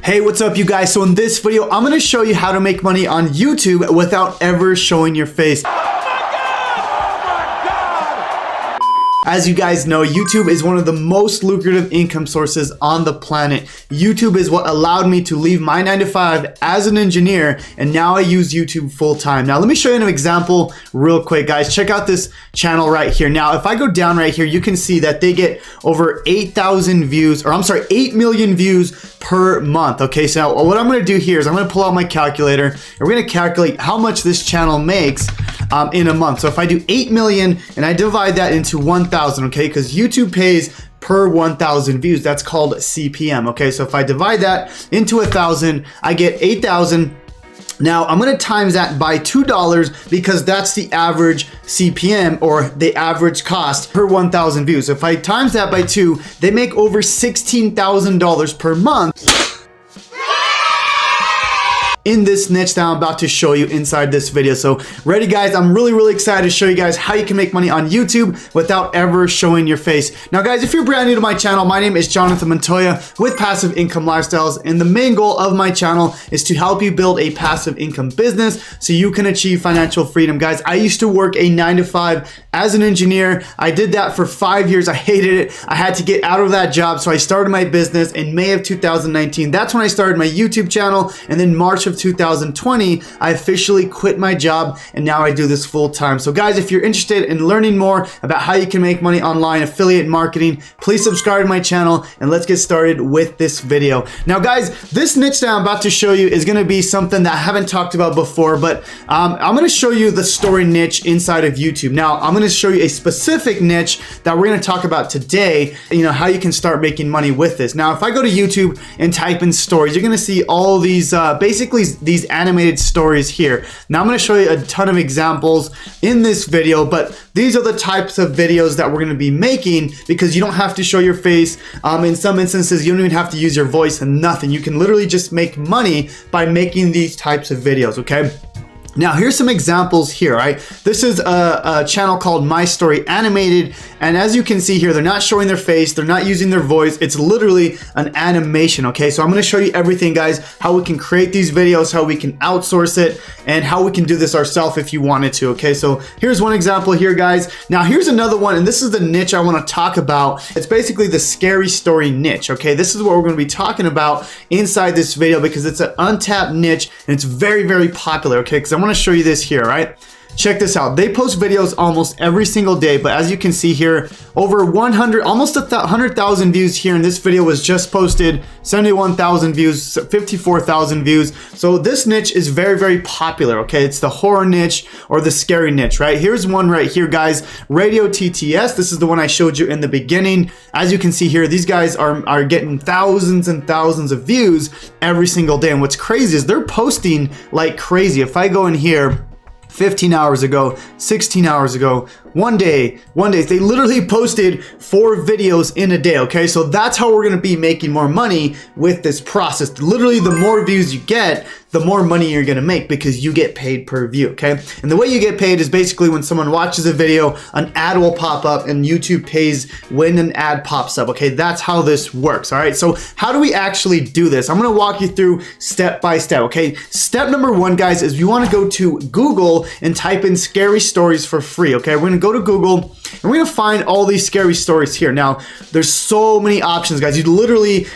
Hey, what's up you guys? So in this video, I'm gonna show you how to make money on YouTube without ever showing your face. As you guys know, YouTube is one of the most lucrative income sources on the planet. YouTube is what allowed me to leave my 9-to-5 as an engineer, and now I use YouTube full time. Now, let me show you an example real quick, guys. Check out this channel right here. Now, if I go down right here, you can see that they get over 8,000 views, or I'm sorry, 8 million views per month. Okay, so what I'm gonna do here is I'm gonna pull out my calculator, and we're gonna calculate how much this channel makes in a month. So if I do 8 million and I divide that into 1,000, okay, because YouTube pays per 1,000 views, that's called CPM. Okay, so if I divide that into 1,000, I get 8,000. Now I'm gonna times that by $2 because that's the average CPM, or the average cost per 1,000 views. So if I times that by 2, they make over $16,000 per month in this niche that I'm about to show you inside this video. So ready guys, I'm really excited to show you guys how you can make money on YouTube without ever showing your face. Now guys, if you're brand new to my channel, my name is Jonathan Montoya with Passive Income Lifestyles, and the main goal of my channel is to help you build a passive income business so you can achieve financial freedom. Guys, I used to work a 9-to-5 as an engineer. I did that for 5 years. I hated it. I had to get out of that job, so I started my business in May of 2019. That's when I started my YouTube channel, and then March of 2020, I officially quit my job, and now I do this full time. So guys, if you're interested in learning more about how you can make money online, affiliate marketing, please subscribe to my channel, and let's get started with this video. Now guys, this niche that I'm about to show you is going to be something that I haven't talked about before, but I'm going to show you the story niche inside of YouTube. Now I'm going to show you a specific niche that we're going to talk about today, you know, how you can start making money with this. Now if I go to YouTube and type in stories, you're going to see all these basically these animated stories here. Now I'm going to show you a ton of examples in this video, but these are the types of videos that we're going to be making because you don't have to show your face. In some instances, you don't even have to use your voice and nothing. You can literally just make money by making these types of videos, okay? Now here's some examples here, right? This is a channel called My Story Animated, and as you can see here, they're not showing their face, they're not using their voice, it's literally an animation, okay? So I'm gonna show you everything, guys, how we can create these videos, how we can outsource it, and how we can do this ourselves if you wanted to, okay? So here's one example here, guys. Now here's another one, and this is the niche I wanna talk about. It's basically the scary story niche, okay? This is what we're gonna be talking about inside this video because it's an untapped niche, and it's very popular, okay? Because I want to show you this here, right? Check this out. They post videos almost every single day, but as you can see here, over 100, almost 100,000 views here, and this video was just posted, 71,000 views, 54,000 views. So this niche is very popular, okay? It's the horror niche or the scary niche, right? Here's one right here, guys. Radio TTS, this is the one I showed you in the beginning. As you can see here, these guys are getting thousands and thousands of views every single day, and what's crazy is they're posting like crazy. If I go in here, 15 hours ago, 16 hours ago, one day, they literally posted 4 videos in a day, okay? So that's how we're gonna be making more money with this process. Literally, the more views you get, the more money you're gonna make because you get paid per view, okay? And the way you get paid is basically when someone watches a video, an ad will pop up and YouTube pays when an ad pops up, okay? That's how this works, all right? So how do we actually do this? I'm gonna walk you through step by step, okay? Step number 1, guys, is you wanna go to Google and type in scary stories for free, okay? We're gonna go to Google and we're gonna find all these scary stories here. Now, there's so many options, guys. You literally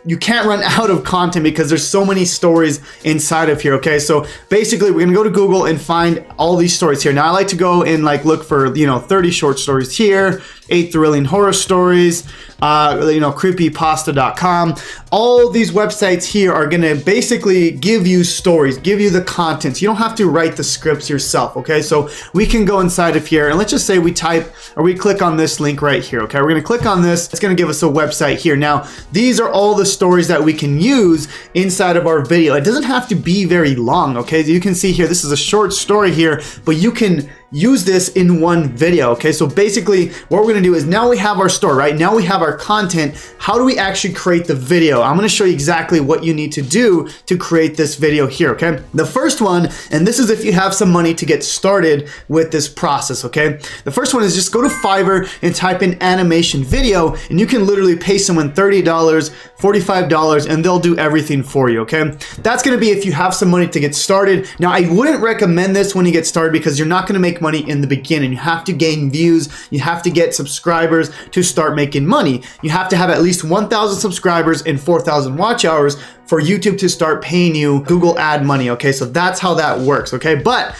you can't run out of content because there's so many stories inside of here, okay? So basically, we're gonna go to Google and find all these stories here. Now, I like to go and like look for, you know, 30 short stories here, 8 thrilling horror stories, you know, creepypasta.com. All these websites here are gonna basically give you stories, give you the contents. You don't have to write the scripts yourself, okay? So we can go inside of here and let's just say we type or we click on this link right here, okay? We're gonna click on this, it's gonna give us a website here. Now, these are all the stories that we can use inside of our video. It doesn't have to be very long, okay? You can see here, this is a short story here, but you can use this in one video. Okay, so basically what we're gonna do is now we have our store, right? Now we have our content. How do we actually create the video? I'm gonna show you exactly what you need to do to create this video here, okay? The first one, and this is if you have some money to get started with this process, okay? The first one is just go to Fiverr and type in animation video, and you can literally pay someone $30, $45, and they'll do everything for you, okay? That's gonna be if you have some money to get started. Now, I wouldn't recommend this when you get started because you're not gonna make money in the beginning. You have to gain views, you have to get subscribers to start making money. You have to have at least 1,000 subscribers and 4,000 watch hours for YouTube to start paying you Google ad money, okay? So that's how that works, okay? But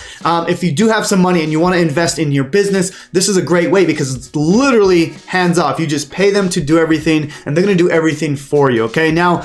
if you do have some money and you wanna invest in your business, this is a great way because it's literally hands off. You just pay them to do everything and they're gonna do everything for you, okay? Now,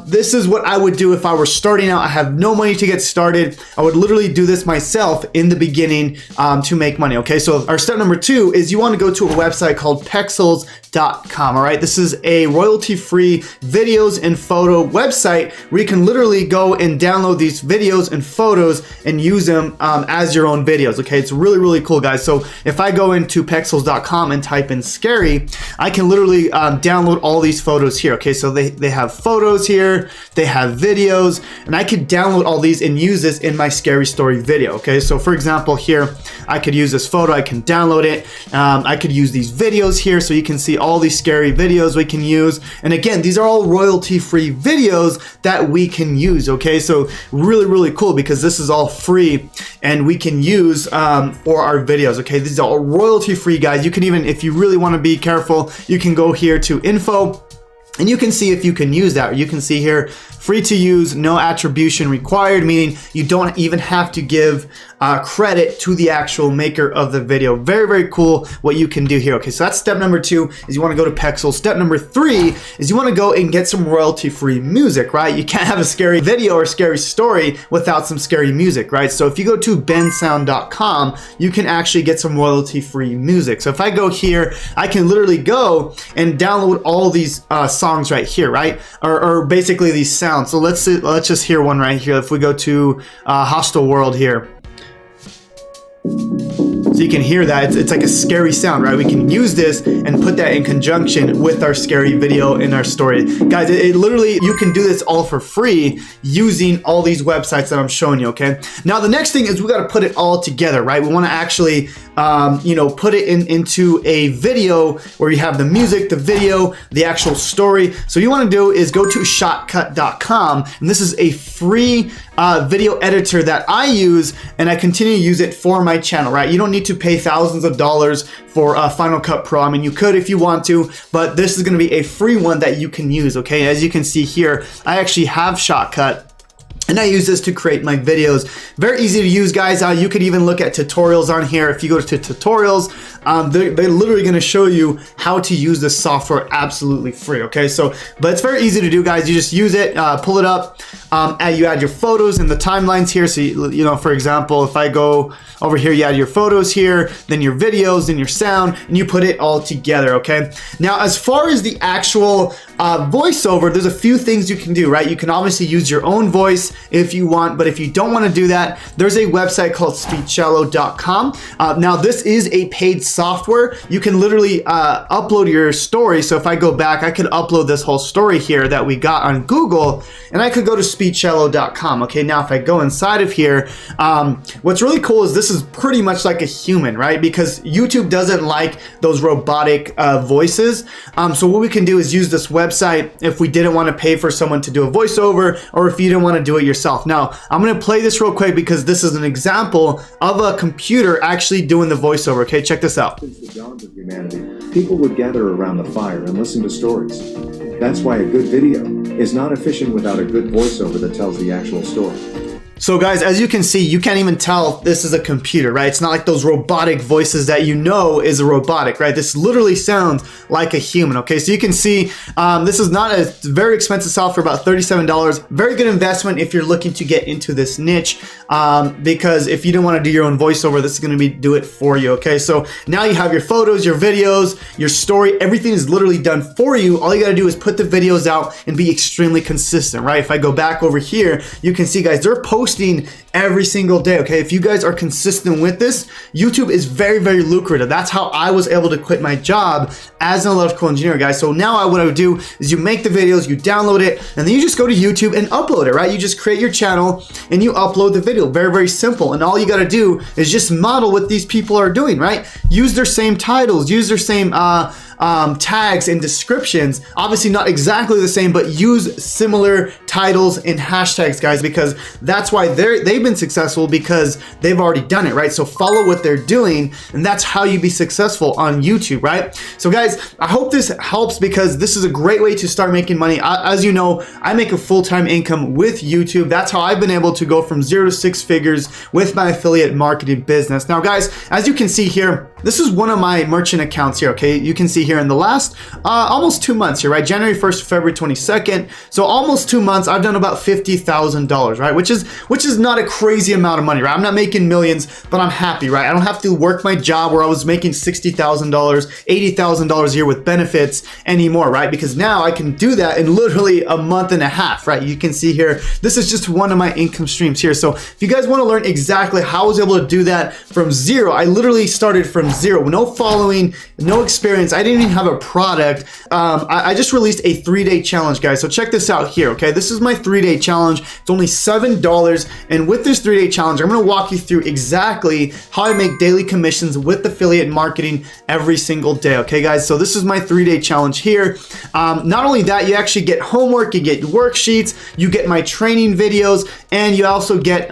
this is what I would do if I were starting out. I have no money to get started. I would literally do this myself in the beginning to make money, okay? So our step number 2 is you wanna go to a website called Pexels.com, all right? This is a royalty-free videos and photo website where you can literally go and download these videos and photos and use them as your own videos, okay? It's really, really cool, guys. So if I go into Pexels.com and type in scary, I can literally download all these photos here, okay? So they have photos here, they have videos, and I could download all these and use this in my scary story video, okay? So for example, here, I could use this photo, I can download it. I could use these videos here so you can see all these scary videos we can use. And again, these are all royalty-free videos that we can use, okay? So really, really cool because this is all free and we can use for our videos, okay? These are all royalty-free, guys. You can even, if you really wanna be careful, you can go here to info and you can see if you can use that. You can see here, free to use, no attribution required, meaning you don't even have to give credit to the actual maker of the video. Very, very cool what you can do here. Okay, so that's step number 2 is you wanna go to Pexels. Step number 3 is you wanna go and get some royalty-free music, right? You can't have a scary video or scary story without some scary music, right? So if you go to bensound.com, you can actually get some royalty-free music. So if I go here, I can literally go and download all these songs right here, right? Or basically these sounds. So let's just hear one right here. If we go to Hostile World here. So you can hear that, it's like a scary sound, right? We can use this and put that in conjunction with our scary video in our story. Guys, it literally, you can do this all for free using all these websites that I'm showing you, okay? Now the next thing is we gotta put it all together, right? We wanna actually, put it into a video where you have the music, the video, the actual story. So what you wanna do is go to Shotcut.com, and this is a free video editor that I use, and I continue to use it for my channel, right? You don't need to pay thousands of dollars for Final Cut Pro. I mean, you could if you want to, but this is gonna be a free one that you can use, okay? As you can see here, I actually have Shotcut, and I use this to create my videos. Very easy to use, guys. You could even look at tutorials on here. If you go to tutorials, they're literally gonna show you how to use this software absolutely free, okay? So, but it's very easy to do, guys. You just use it, pull it up, you add your photos in the timelines here. So, you know, for example, if I go over here, you add your photos here, then your videos, then your sound, and you put it all together, okay? Now, as far as the actual voiceover, there's a few things you can do, right? You can obviously use your own voice if you want, but if you don't want to do that, there's a website called Speechelo.com. Now, this is a paid software. You can literally upload your story. So if I go back, I could upload this whole story here that we got on Google, and I could go to Speechelo.com. Okay, now if I go inside of here, what's really cool is this is pretty much like a human, right? Because YouTube doesn't like those robotic voices. So what we can do is use this website if we didn't want to pay for someone to do a voiceover, or if you didn't want to do it yourself. Now, I'm going to play this real quick because this is an example of a computer actually doing the voiceover. Okay, check this out. Since the dawn of humanity, people would gather around the fire and listen to stories. That's why a good video is not efficient without a good voiceover that tells the actual story. So guys, as you can see, you can't even tell this is a computer, right? It's not like those robotic voices that you know is a robotic, right? This literally sounds like a human, okay? So you can see this is not a very expensive software, about $37. Very good investment if you're looking to get into this niche, because if you don't want to do your own voiceover, this is going to do it for you, okay? So now you have your photos, your videos, your story, everything is literally done for you. All you got to do is put the videos out and be extremely consistent, right? If I go back over here, you can see, guys, they're posting posting every single day, okay? If you guys are consistent with this, YouTube is very, very lucrative. That's how I was able to quit my job as an electrical engineer, guys. So now what I would do is you make the videos, you download it, and then you just go to YouTube and upload it, right? You just create your channel and you upload the video. Very, very simple. And all you gotta do is just model what these people are doing, right? Use their same titles, use their same tags and descriptions. Obviously not exactly the same, but use similar titles and hashtags, guys, because that's why they've been successful, because they've already done it, right? So follow what they're doing, and that's how you be successful on YouTube, right? So guys, I hope this helps, because this is a great way to start making money. As you know, I make a full-time income with YouTube. That's how I've been able to go from 0 to 6 figures with my affiliate marketing business. Now guys, as you can see here, this is one of my merchant accounts here, okay? You can see here in the last almost 2 months here, right? January 1st to February 22nd. So almost 2 months, I've done about $50,000, right? Which is not a crazy amount of money, right? I'm not making millions, but I'm happy, right? I don't have to work my job where I was making $60,000, $80,000 a year with benefits anymore, right? Because now I can do that in literally a month and a half, right? You can see here, this is just one of my income streams here. So if you guys want to learn exactly how I was able to do that from zero, I literally started from zero, no following, no experience. I didn't even have a product. I just released a 3-day challenge, guys. So check this out here, okay? This is my 3-day challenge. It's only $7. And with this 3-day challenge, I'm gonna walk you through exactly how I make daily commissions with affiliate marketing every single day, okay, guys? So this is my 3-day challenge here. Not only that, you actually get homework, you get worksheets, you get my training videos, and you also get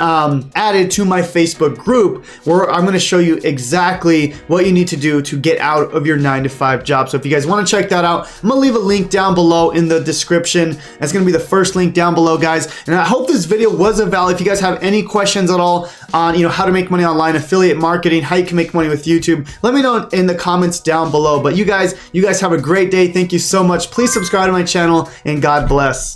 added to my Facebook group, where I'm gonna show you exactly what you need to do to get out of your 9-to-5 job. So if you guys want to check that out, I'm gonna leave a link down below in the description. That's gonna be the first link down below, guys. And I hope this video was of value. If you guys have any questions at all on how to make money online, affiliate marketing, how you can make money with YouTube, let me know in the comments down below. But you guys have a great day. Thank you so much. Please subscribe to my channel, and God bless.